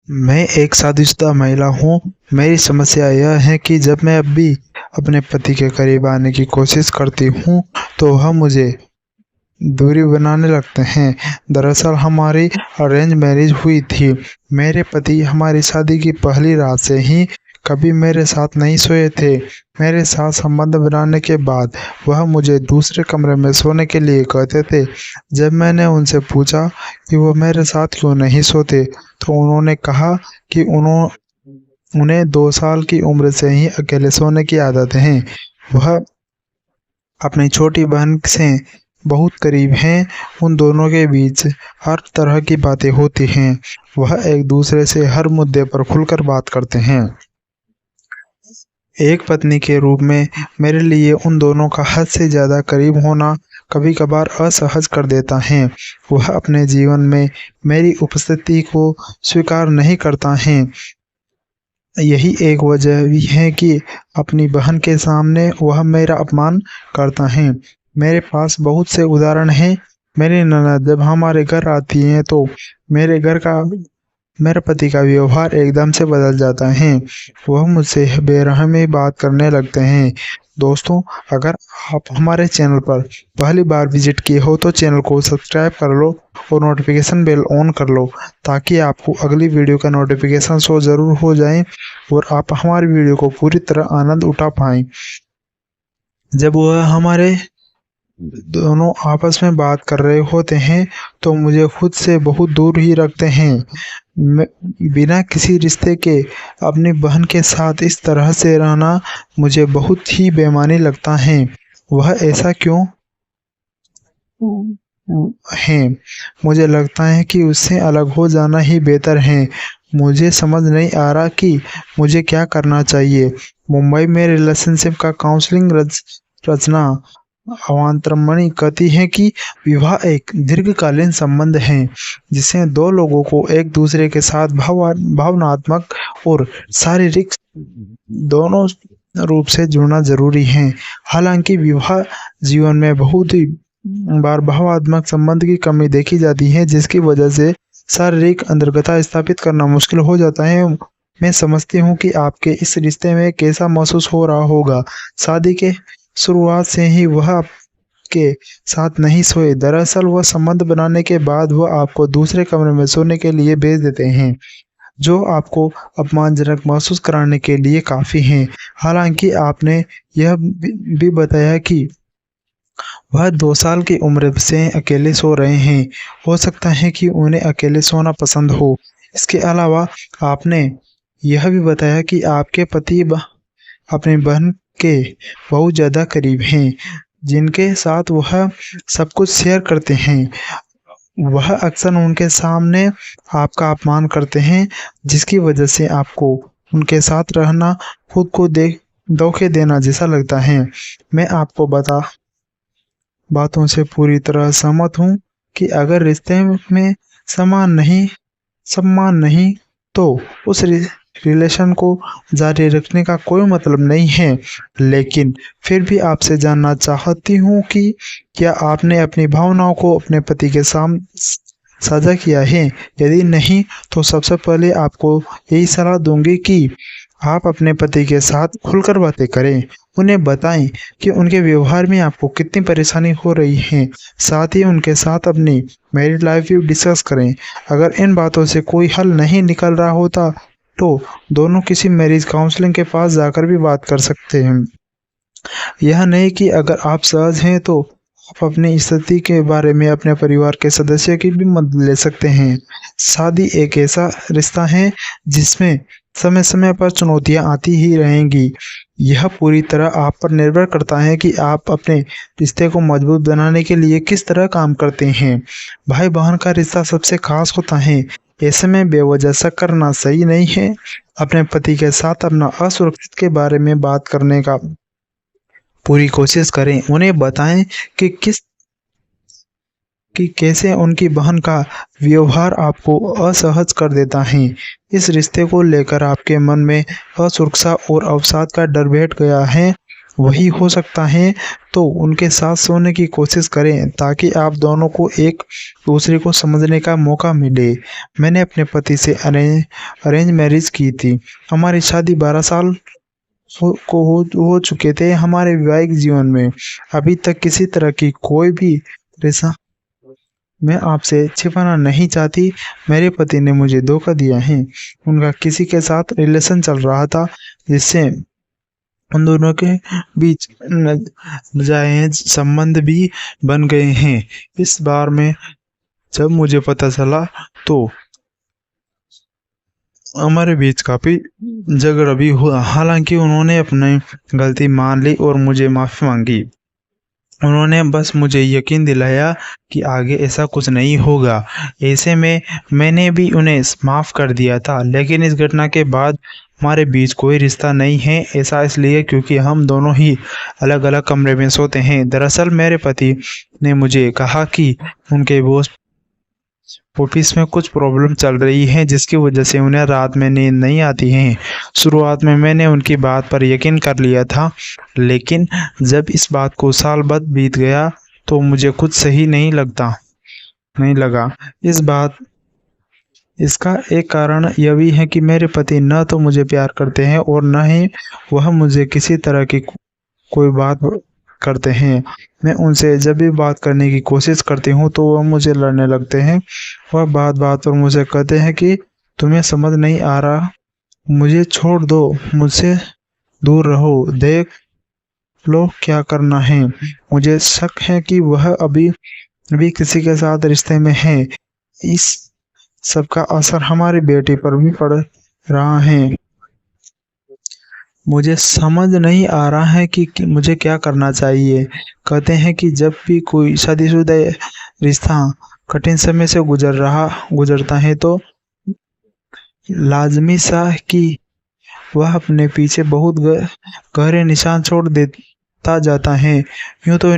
मैं एक शादीशुदा महिला हूँ। मेरी समस्या यह है कि जब मैं अब भी अपने पति के करीब आने की कोशिश करती हूँ, तो वह मुझे दूरी बनाने लगते हैं। दरअसल हमारी अरेंज मैरिज हुई थी। मेरे पति हमारी शादी की पहली रात से ही कभी मेरे साथ नहीं सोए थे। मेरे साथ संबंध बनाने के बाद वह मुझे दूसरे कमरे में सोने के लिए कहते थे। जब मैंने उनसे पूछा कि वो मेरे साथ क्यों नहीं सोते, तो उन्होंने कहा कि उन्हें 2 साल की उम्र से ही अकेले सोने की आदत है। वह अपनी छोटी बहन से बहुत करीब हैं। उन दोनों के बीच हर तरह की बातें होती हैं। वह एक दूसरे से हर मुद्दे पर खुलकर बात करते हैं। एक पत्नी के रूप में मेरे लिए उन दोनों का हद से ज़्यादा करीब होना कभी-कभार असहज कर देता है। वह अपने जीवन में मेरी उपस्थिति को स्वीकार नहीं करता है। यही एक वजह भी है कि अपनी बहन के सामने वह मेरा अपमान करता है। मेरे पास बहुत से उदाहरण हैं। मेरी ननद जब हमारे घर आती हैं तो मेरे घर का मेरे पति का व्यवहार एकदम से बदल जाता है। वह मुझसे बेरहमी बात करने लगते हैं। दोस्तों, अगर आप हमारे चैनल पर पहली बार विजिट किए हो तो चैनल को सब्सक्राइब कर लो और नोटिफिकेशन बेल ऑन कर लो, ताकि आपको अगली वीडियो का नोटिफिकेशन शो ज़रूर हो जाए और आप हमारी वीडियो को पूरी तरह आनंद उठा पाएँ। जब वह हमारे दोनों आपस में बात कर रहे होते हैं, तो मुझे खुद से बहुत दूर ही रखते हैं। मैं बिना किसी रिश्ते के अपनी बहन के साथ इस तरह से रहना मुझे बहुत ही बेईमानी लगता है। वह ऐसा क्यों है? मुझे लगता है कि उससे अलग हो जाना ही बेहतर है। मुझे समझ नहीं आ रहा कि मुझे क्या करना चाहिए। मुंबई में रिलेशनशिप का काउंसलिंग रचना अवांतरमणि कहती है कि विवाह एक दीर्घकालीन संबंध है, जिसमें 2 लोगों को एक दूसरे के साथ भावनात्मक और शारीरिक दोनों रूप से जुड़ना ज़रूरी है। हालाँकि विवाह जीवन में बहुत ही बार भावनात्मक संबंध की कमी देखी जाती है, जिसकी वजह से शारीरिक अंतरंगता स्थापित करना मुश्किल हो जाता है। मैं समझती हूँ कि आपके इस रिश्ते में कैसा महसूस हो रहा होगा। शादी के शुरुआत से ही वह आपके साथ नहीं सोए। दरअसल वह संबंध बनाने के बाद वह आपको दूसरे कमरे में सोने के लिए भेज देते हैं, जो आपको अपमानजनक महसूस कराने के लिए काफ़ी हैं। हालाँकि आपने यह भी बताया कि वह 2 साल की उम्र से अकेले सो रहे हैं। हो सकता है कि उन्हें अकेले सोना पसंद हो। इसके अलावा आपने यह भी बताया कि आपके पति अपनी बहन के बहुत ज़्यादा करीब हैं, जिनके साथ वह सब कुछ शेयर करते हैं। वह अक्सर उनके सामने आपका अपमान करते हैं, जिसकी वजह से आपको उनके साथ रहना खुद को धोखे देना जैसा लगता है। मैं आपको बातों से पूरी तरह सहमत हूँ कि अगर रिश्ते में सम्मान नहीं, तो उस रिलेशन को जारी रखने का कोई मतलब नहीं है। लेकिन फिर भी आपसे जानना चाहती हूँ कि क्या आपने अपनी भावनाओं को अपने पति के साझा किया है? यदि नहीं, तो सबसे पहले आपको यही सलाह दूँगी कि आप अपने पति के साथ खुलकर बातें करें। उन्हें बताएँ कि उनके व्यवहार में आपको कितनी परेशानी हो रही है। साथ ही उनके साथ अपनी मैरिड लाइफ भी डिस्कस करें। अगर इन बातों से कोई हल नहीं निकल रहा होता, तो दोनों किसी मैरिज काउंसलिंग के पास जाकर भी बात कर सकते हैं। यह नहीं कि अगर आप सहज हैं तो आप अपनी स्थिति के बारे में अपने परिवार के सदस्य की भी मदद ले सकते हैं। शादी एक ऐसा रिश्ता है जिसमें समय-समय पर चुनौतियाँ आती ही रहेंगी। यह पूरी तरह आप पर निर्भर करता है कि आप अपने रिश्ते को मजबूत बनाने के लिए किस तरह काम करते हैं। भाई-बहन का रिश्ता सबसे खास होता है। ऐसे में बेवजह शक करना सही नहीं है। अपने पति के साथ अपना असुरक्षित के बारे में बात करने का पूरी कोशिश करें। उन्हें बताएं कि कैसे उनकी बहन का व्यवहार आपको असहज कर देता है। इस रिश्ते को लेकर आपके मन में असुरक्षा और अवसाद का डर बैठ गया है। वही हो सकता है तो उनके साथ सोने की कोशिश करें ताकि आप दोनों को एक दूसरे को समझने का मौका मिले। मैंने अपने पति से अरेंज मैरिज की थी। हमारी शादी 12 साल हो चुके थे। हमारे वैवाहिक जीवन में अभी तक किसी तरह की कोई भी रेशा मैं आपसे छिपाना नहीं चाहती। मेरे पति ने मुझे धोखा दिया है। उनका किसी के साथ रिलेशन चल रहा था जिससे उन दोनों के बीच नाजायज संबंध भी बन गए हैं। इस बार में जब मुझे पता चला तो हमारे बीच काफी झगड़ा भी हुआ। हालांकि उन्होंने अपनी गलती मान ली और मुझे माफी मांगी। उन्होंने बस मुझे यकीन दिलाया कि आगे ऐसा कुछ नहीं होगा। ऐसे में मैंने भी उन्हें माफ़ कर दिया था। लेकिन इस घटना के बाद हमारे बीच कोई रिश्ता नहीं है। ऐसा इसलिए क्योंकि हम दोनों ही अलग-अलग कमरे में सोते हैं। दरअसल मेरे पति ने मुझे कहा कि उनके बॉस ऑफिस में कुछ प्रॉब्लम चल रही है जिसकी वजह से उन्हें रात में नींद नहीं आती है। शुरुआत में मैंने उनकी बात पर यकीन कर लिया था, लेकिन जब इस बात को साल बाद बीत गया तो मुझे कुछ सही नहीं लगा। इसका एक कारण यह भी है कि मेरे पति न तो मुझे प्यार करते हैं और न ही वह मुझे किसी तरह की कोई बात करते हैं। मैं उनसे जब भी बात करने की कोशिश करती हूँ तो वह मुझे लड़ने लगते हैं। वह बात-बात पर मुझे कहते हैं कि तुम्हें समझ नहीं आ रहा, मुझे छोड़ दो, मुझसे दूर रहो, देख लो क्या करना है। मुझे शक है कि वह अभी भी किसी के साथ रिश्ते में है। इस सब का असर हमारी बेटी पर भी पड़ रहा है। मुझे समझ नहीं आ रहा है कि मुझे क्या करना चाहिए। कहते हैं कि जब भी कोई शादीशुदा रिश्ता कठिन समय से गुजरता है तो लाजमी सा कि वह अपने पीछे बहुत गहरे निशान छोड़ देता जाता है। यूं तो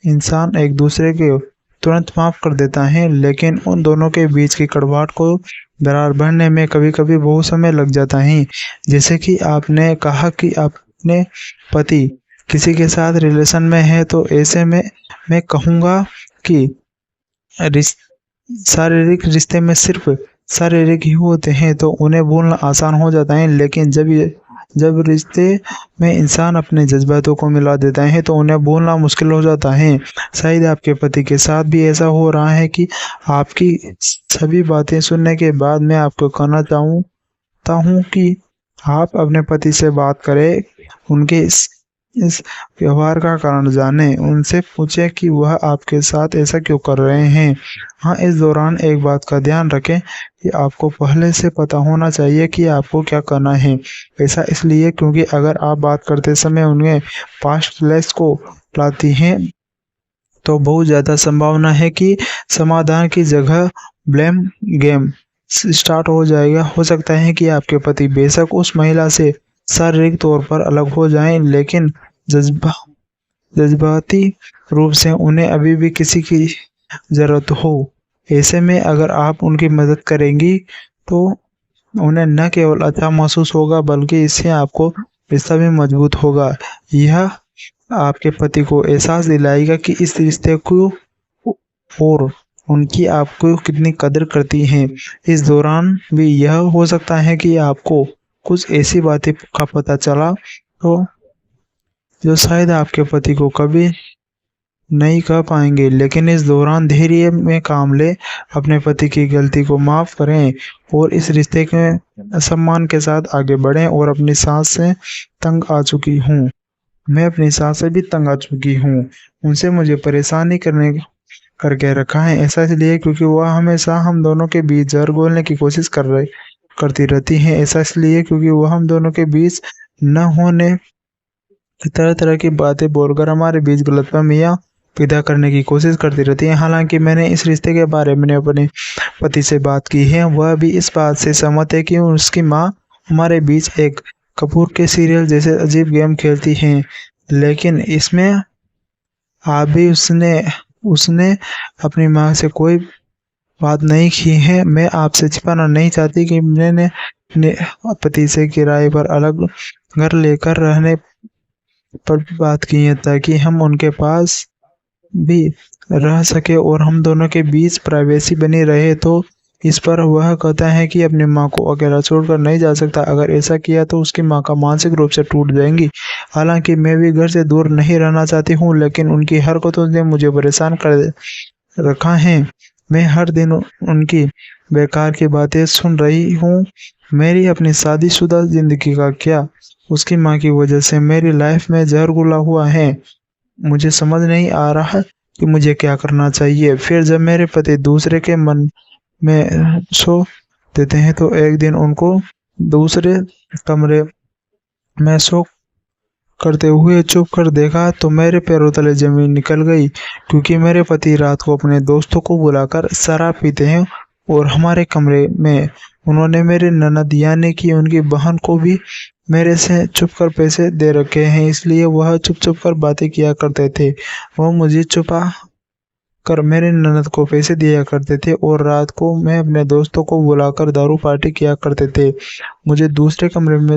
इंसान एक दूसरे के तुरंत माफ कर देता है, लेकिन उन दोनों के बीच की कड़वाहट को दरार बढ़ने में कभी-कभी बहुत समय लग जाता है। जैसे कि आपने कहा कि अपने पति किसी के साथ रिलेशन में है, तो ऐसे में मैं कहूँगा कि रिस शारीरिक रिश्ते में सिर्फ शारीरिक ही होते हैं तो उन्हें भूलना आसान हो जाता है, लेकिन जब रिश्ते में इंसान अपने जज्बातों को मिला देता है तो उन्हें भूलना मुश्किल हो जाता है। शायद आपके पति के साथ भी ऐसा हो रहा है कि आपकी सभी बातें सुनने के बाद मैं आपको कहना चाहता हूँ कि आप अपने पति से बात करें, उनके इस व्यवहार का कारण जानें, उनसे पूछें कि वह आपके साथ ऐसा क्यों कर रहे हैं। हाँ, इस दौरान एक बात का ध्यान रखें कि आपको पहले से पता होना चाहिए कि आपको क्या करना है। ऐसा इसलिए क्योंकि अगर आप बात करते समय उन्हें पास्ट फ्लैश को लाती हैं तो बहुत ज़्यादा संभावना है कि समाधान की जगह ब्लेम गेम स्टार्ट हो जाएगा। हो सकता है कि आपके पति बेशक उस महिला से शारीरिक तौर पर अलग हो जाएं, लेकिन जज्बाती रूप से उन्हें अभी भी किसी की ज़रूरत हो। ऐसे में अगर आप उनकी मदद करेंगी तो उन्हें न केवल अच्छा महसूस होगा बल्कि इससे आपको रिश्ता भी मजबूत होगा। यह आपके पति को एहसास दिलाएगा कि इस रिश्ते को और उनकी आपको कितनी कदर करती हैं। इस दौरान भी यह हो सकता है कि आपको कुछ ऐसी बातें का पता चला तो जो शायद आपके पति को कभी नहीं कह पाएंगे, लेकिन इस दौरान धैर्य में काम ले, अपने पति की गलती को माफ करें और इस रिश्ते के सम्मान के साथ आगे बढ़ें। और अपनी सास से तंग आ चुकी हूँ, मैं अपनी सास से भी तंग आ चुकी हूँ। उनसे मुझे परेशानी करके रखा है। ऐसा इसलिए क्योंकि वह हमेशा हम दोनों के बीच जहर घोलने की कोशिश करती रहती है। ऐसा इसलिए क्योंकि वह हम दोनों के बीच न होने तरह-तरह की बातें बोलकर हमारे बीच गलतफहमियां पैदा करने की कोशिश करती रहती है। हालांकि मैंने इस रिश्ते के बारे में अपने पति से बात की है, वह भी इस बात से सहमत है कि उसकी माँ हमारे बीच एक कपूर के सीरियल जैसे अजीब गेम खेलती हैं, लेकिन इसमें आप भी उसने अपनी माँ से कोई बात नहीं की है। मैं आपसे छिपाना नहीं चाहती कि मैंने अपने पति से किराए पर अलग घर लेकर रहने पर बात की है ताकि हम उनके पास भी रह सके और हम दोनों के बीच प्राइवेसी बनी रहे। तो इस पर वह कहता है कि अपनी माँ को अकेला छोड़कर नहीं जा सकता। अगर ऐसा किया तो उसकी माँ का मानसिक रूप से टूट जाएंगी। हालांकि मैं भी घर से दूर नहीं रहना चाहती हूँ, लेकिन उनकी हरकतों ने मुझे परेशान कर रखा है। मैं हर दिन उनकी बेकार की बातें सुन रही हूँ। मेरी अपनी शादीशुदा जिंदगी का क्या, उसकी माँ की वजह से मेरी लाइफ में जहर घुला हुआ है। मुझे समझ नहीं आ रहा कि मुझे क्या करना चाहिए। फिर जब मेरे पति दूसरे के मन में सो देते हैं तो एक दिन उनको दूसरे कमरे में सो करते हुए चुप कर देखा तो मेरे पैरों तले जमीन निकल गई, क्योंकि मेरे पति रात को अपने दोस्तों को बुलाकर शराब पीते हैं और हमारे कमरे में उन्होंने मेरे ननद यानी कि उनकी बहन को भी मेरे से छुप कर पैसे दे रखे हैं। इसलिए वह चुप चुप कर बातें किया करते थे। वह मुझे छुपा कर मेरे ननद को पैसे दिया करते थे और रात को मैं अपने दोस्तों को बुलाकर दारू पार्टी किया करते थे। मुझे दूसरे कमरे में